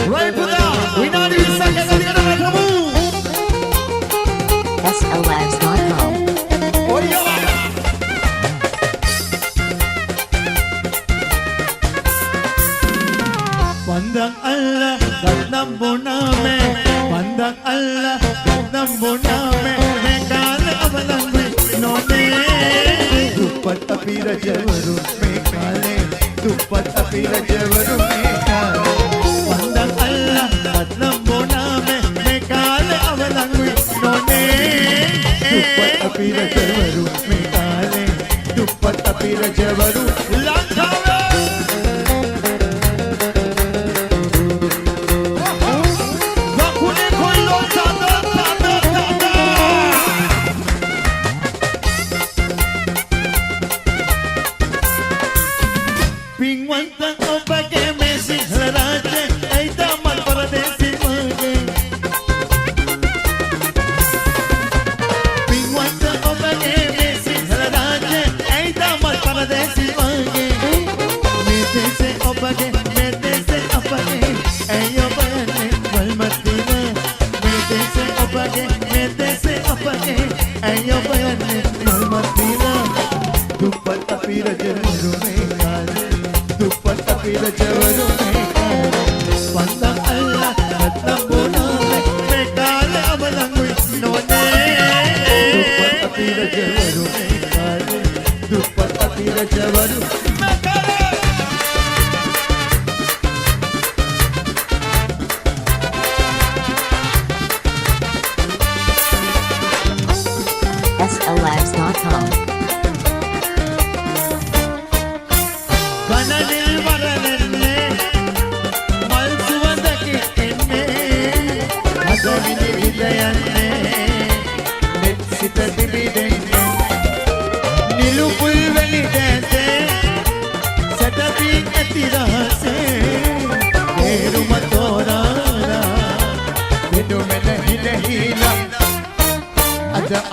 Right for that. We not even second of the other move. SLLabs.com. Oh, yeah. Pandang Allah Ratnam Boname Pandang Allah Ratnam Boname Mekala Avalangu None Dupat Api Rajavaru Mekale Dupat Api Rajavaru Mekale Pandang Allah Ratnam Boname Mekala Avalangu None Dupat Api Rajavaru Mekale Dupat Api Rajavaru Lankawe SLLabs.com.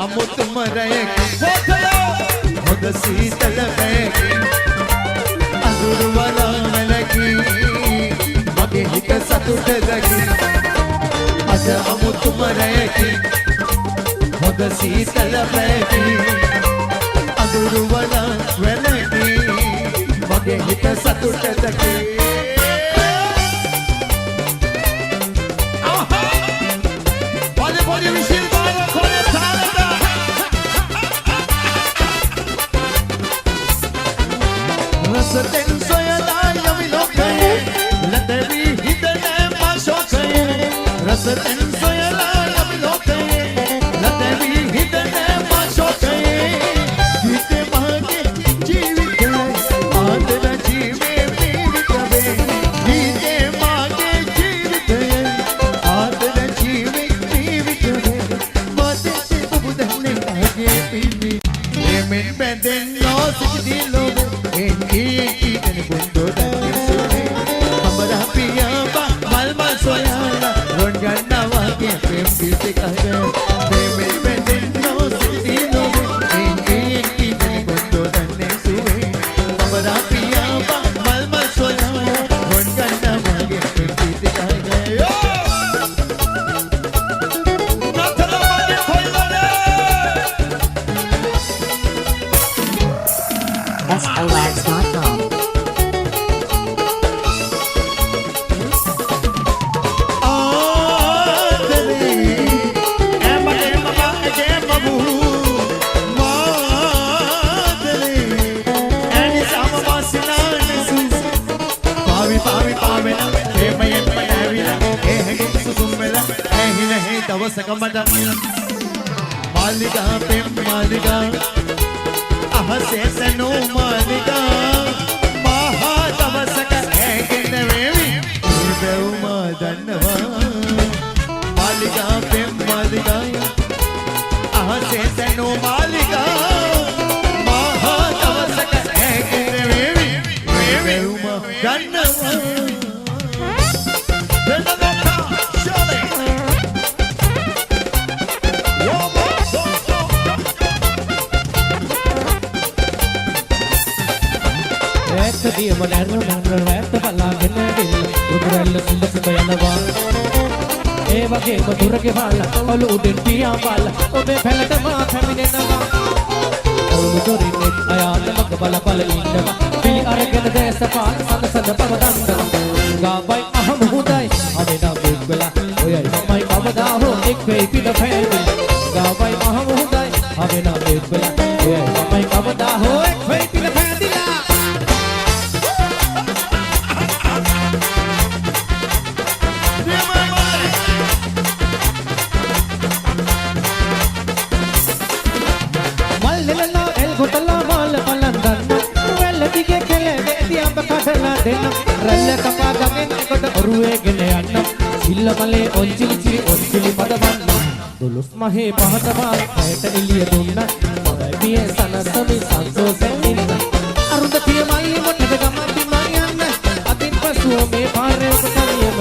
Amut marayaki Hoda seetal bayaki Anduru wala melaki Mage hita satutta dagi Ada amut marayaki Hoda seetal bayaki Anduru wala melaki Mage hita satutta dagi Pode Michel Bala conectada Rasaten soyada yami lokaye Latevi hidane mashokaye Rasaten soyada yami lokaye Latevi hidane mashokaye Gite mahage jeevite Aadana jeeve meevitabe Gite mahage jeevite Aadana jeeve meevitabe Mate se ubudane aage pivi Yemen benden no sikdi lobe Eki tene bundo dane sune Amara piyaba mal mal soyala Ronjana wage prem pite kahe Preme bende no sidi lobe Eki tene bundo dane sune Amara piyaba mal mal soyala Ronjana wage prem pite kahe Natala wage koilare SLLabs.com. Malika pem malika ahase sanu malika maha tavasaka ekene vevi devma danva malika pem malika ahase sanu malika maha tavasaka ekene vevi devma danva දියම නැර මනර වැට බලාගෙන දෙන්න උඩරැල්ල සුඹ සුඹ යනවා ඒ වගේම දුරගේ බාලා ඔලු උඩින් පියා බාලා ඔබේ පැලට මා පැමිණෙනවා ඔලු දොරින්නේ අයාල මග බල බල ඉන්නවා පිළි අරගෙන දැස පාන සඳ බව දන්නවා ගාබයි අහම හොඳයි අමෙනා බෙක් වෙලා ඔයයි මමයි කවදා හෝ එක් වෙයි පිට පැමිණි ගාබයි අහම හොඳයි අමෙනා බෙක් වෙලා ඔයයි මමයි කවදා හෝ එක් වෙයි පිට පැමිණිලා රැල්ල කපා ගමෙන් කොට ඔරුවේ ගෙන යන්න සිල්ල මලේ ඔන්චිලි පදවන්න දුලුස් මහේ පහත පාට එළිය දුන්න පිය සනසමි සංසෝසෙන් ඉන්න අරුන්දතිය මයි මොටද ගමති මයන්න අතින් පසුව මේ පාරේ ඔබතනියම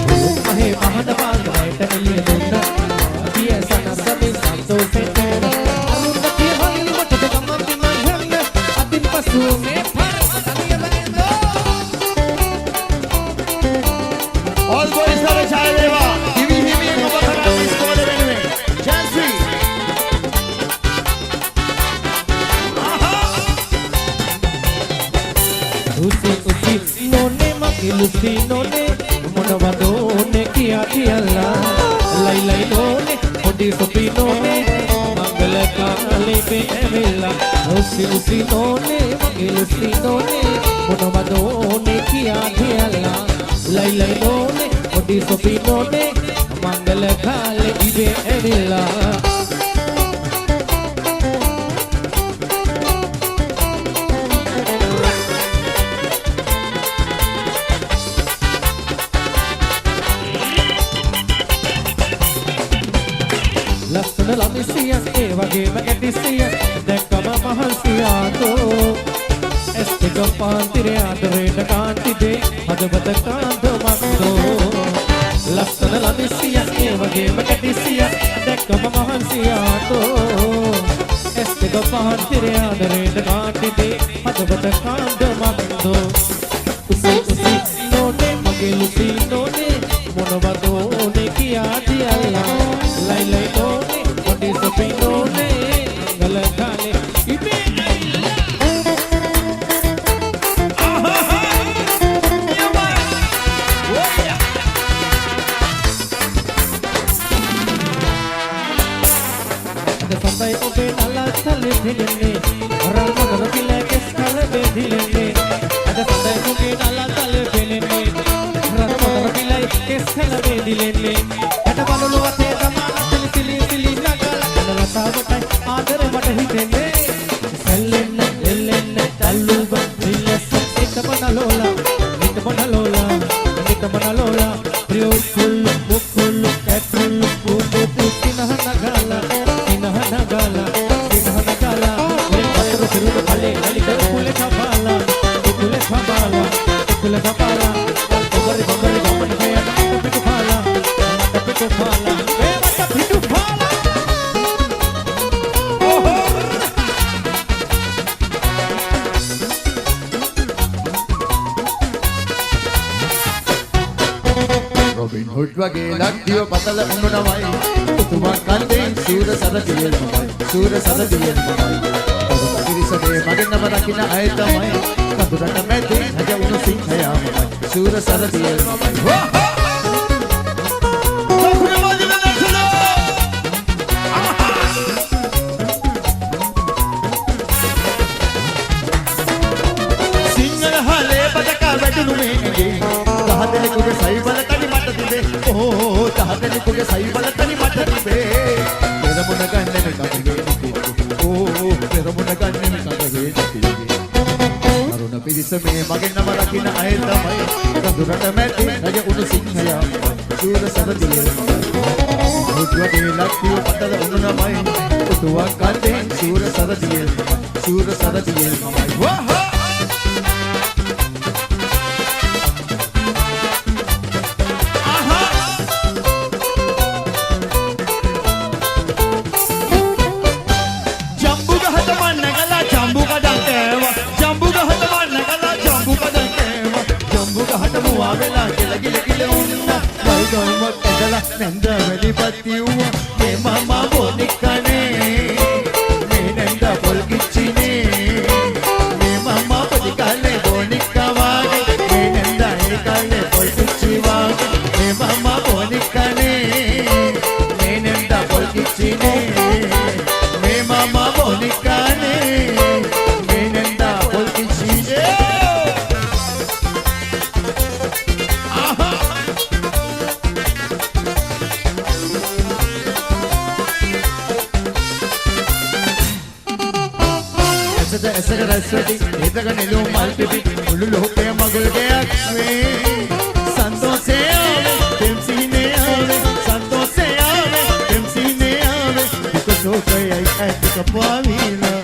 දුලුස් මහේ පහත පාට එළිය දුන්න පිය සනසමි සංසෝසෙන් ඉන්න අරුන්දතිය මයි මොටද ගමති මයන්න අතින් පසුව මේ All boys are a child ever. Give him a Mabakara is called anyway. Chancy. Usi none makilusi none monavadone kiya lai none odi sopi none mangala kale pe emilla usi none makilusi none monavadone kiya lai none odi sopi none mangala kale ibe emilla ලස්සන ළමිසියක් ඒ වගේම ඇතිසියක් දැක්කම මහන්සියාතෝ ඇස් දෙක පාන්තිරේ ආදරේට කාන්තිදේ හදවත කාන්දමක්දෝ ලස්සන ළමිසියක් ඒ වගේම ඇතිසියක් දැක්කම මහන්සියාතෝ ඇස් දෙක පාන්තිරේ ආදරේට කාන්තිදේ හදවත කාන්දමක්දෝ උසි නෝනේ මගේ ලුසි නෝනේ මොනවදෝනේ කියා දියල්ලා lai none odi sopi none mangala kale ibe ada sampai obe nala tale dilene ral magara kile kes kale bedilene ada sampai obe nala tale dilene ral magara kile kes kale bedilene ada balulu ate තාවටයි ආදර මට හිතෙන්නේ සැල්ලෙන්න දෙල්ලෙන්න තල්ලුව විලස නිතමනලෝලා ප්‍රියෝ කුල්ලු මුකුල්ලු ඇතුල්ලු කුඩු සිනහනගාලා ඔය අතර පිරුණු කලේ නලිත කුලේ කපාලා ඔබරි ගමන ගයන පිටු පාලා පිටු පාලා Robin Hood වගේ ලක්දිව පතල උණුනමයි උතුමන් කන්දෙන් සූර සරදියෙල් මමයි පිරිසගේ මගෙන් නම රකින්න අය තමයි කඳුරට මැදින් හජ උණු සිංහයා මමයි සූර සරදියෙල් මමයි සිංහල හලේ බදකා වැටුණු මේ ඇගේ දහදෙනෙකුගේ සයිබල තනි මට තිබේ ඕ දහදෙනෙකුගේ සයිබල තනි මට තිබේ පෙරමුණ ගන්නෙ කපුගේ ඕ පෙරමුණ ගන්නෙ කපුගේ අරුණ පිරිස මේ මගෙන් නම රකින්න අය තමයි කඳුරට මැටි රජ උණු සිංහයා සූර සරදියෙල් මුද්වගේ ලක්තිය පතල උණුනමයි උතුවක් කන්දෙන් සූර සරදියෙල් මමයි වහා මුවා වෙලා කියලා ගිල උන්නා වයිගොල්මක් ඇදලා නැන්ද වෙලිපත්තිව්වා මේ මම බොනිකනේ මේ නැන්ද පොල් කිච්චිනේ මේ මම පොඩිකාලේ බොනිකා වාගේ මේ නැන්ද ඒ කාලේ පොල් කිච්චි වාගේ මේ මම බොනිකනේ මේ නැන්ද පොල් කිච්චිනේ මේ මම බොනිකානේ මේ නැන්ද පොල් කිච්චිනේ ඇසට රැස්වැටි හිතක නෙළුම් මල් පිපි මුළු ලෝකය මගුල් ගයක් වේ සන්තෝෂේ ආවේ දෙම්සිනේ ආවේ සන්තෝෂේ ආවේ දෙම්සිනේ ආවේ දුක සෝකයයි ඇතික පාවිලා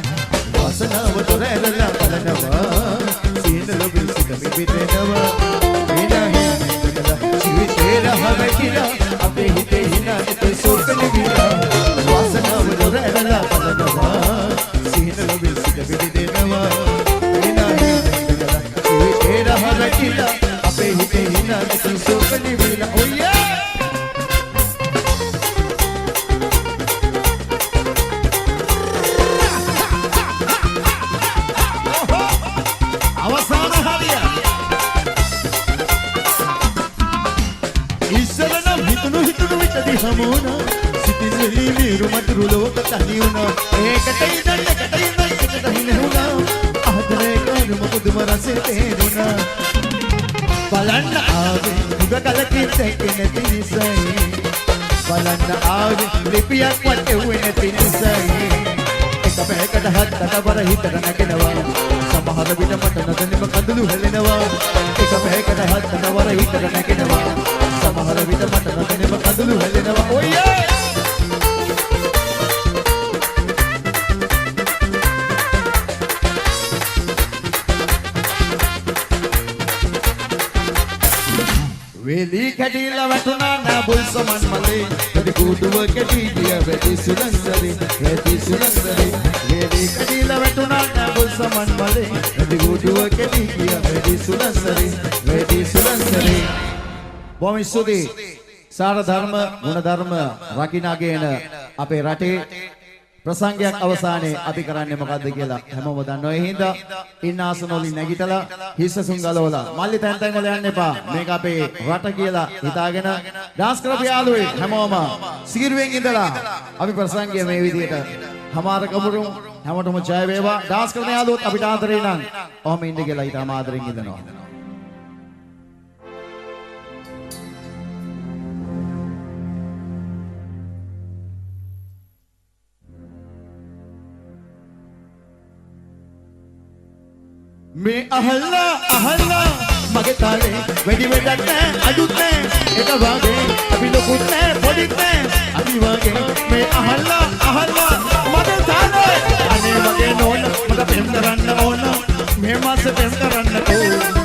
වාසනාව තොර ඇරලා බලනවා සීන ලොබිල් සිට පිපිටෙනවා විනාහිකලා ජීවිතේ රහවැකිලා අපේ හිතේ හිනාට සෝකන විලා වාසනාව තොර ඇරලා බලනවා සීන ලොබිල් සිට පිපිටෙනවා විනාහිකලා ජීවිතේ රහවැකිලා අපේ හිතේ හිනාට සෝකන විලා oh yeah Hamona, sitin weli miru madrulo katani una. Ekatai dan ekatai dan ekatai nehuna. Adre kanu mukuduma rase teruna. Balanna aave, uga kalaki tekene tinisai. Balanna aave, lipiyak watte uene tinisai. Eka peka dahat tatawara hitara nagenawa. Samahara vita mata nadanima kandulu hellenawa. Eka peka dahat tatawara hitara nagenawa. Samahara vita mata nadanima kandulu hellenawa. Oh yeah! Weli kadila watuna na bul saman male kadi kuduwa kadi dia vedi sulansari Weli kadila watuna na bul saman male kadi kuduwa kadi dia vedi sulansari Bom studi sara dharma guna dharma rakinagena අපේ රටේ ප්‍රසංගයක් අවසානයේ අපි කරන්නේ මොකද්ද කියලා හැමෝම දන්නවා. ඒ හින්දා ඉන්න ආසන වලින් නැගිටලා හිස්සසුන් ගලවලා මල්ලි තැන් තැන් වල යන්න එපා. මේක අපේ රට කියලා හිතාගෙන ඩාන්ස් කරපු යාළුවෝ හැමෝම සිගිරුවෙන් ඉඳලා අපි ප්‍රසංගය මේ විදිහට හමාර කමුරු හැමෝටම ජය වේවා. ඩාන්ස් කරන යාළුවෝත් අපිට ආදරේ නම් ඔහම ඉන්න කියලා හිතාම ආදරෙන් ඉඳනවා. මේ අහල්ලා මගේ තාලේ වැඩි වැඩක් නෑ අඩුත් නෑ එක වාගේ අපි ලොකුත් නෑ පොඩිත් නෑ අපි වාගේ මේ අහල්ලා මගේ තාලේ අනේ මගේ නෝන මට පෙම් කරන්න ඕන මේ මාස පෙම් කරන්න ඕන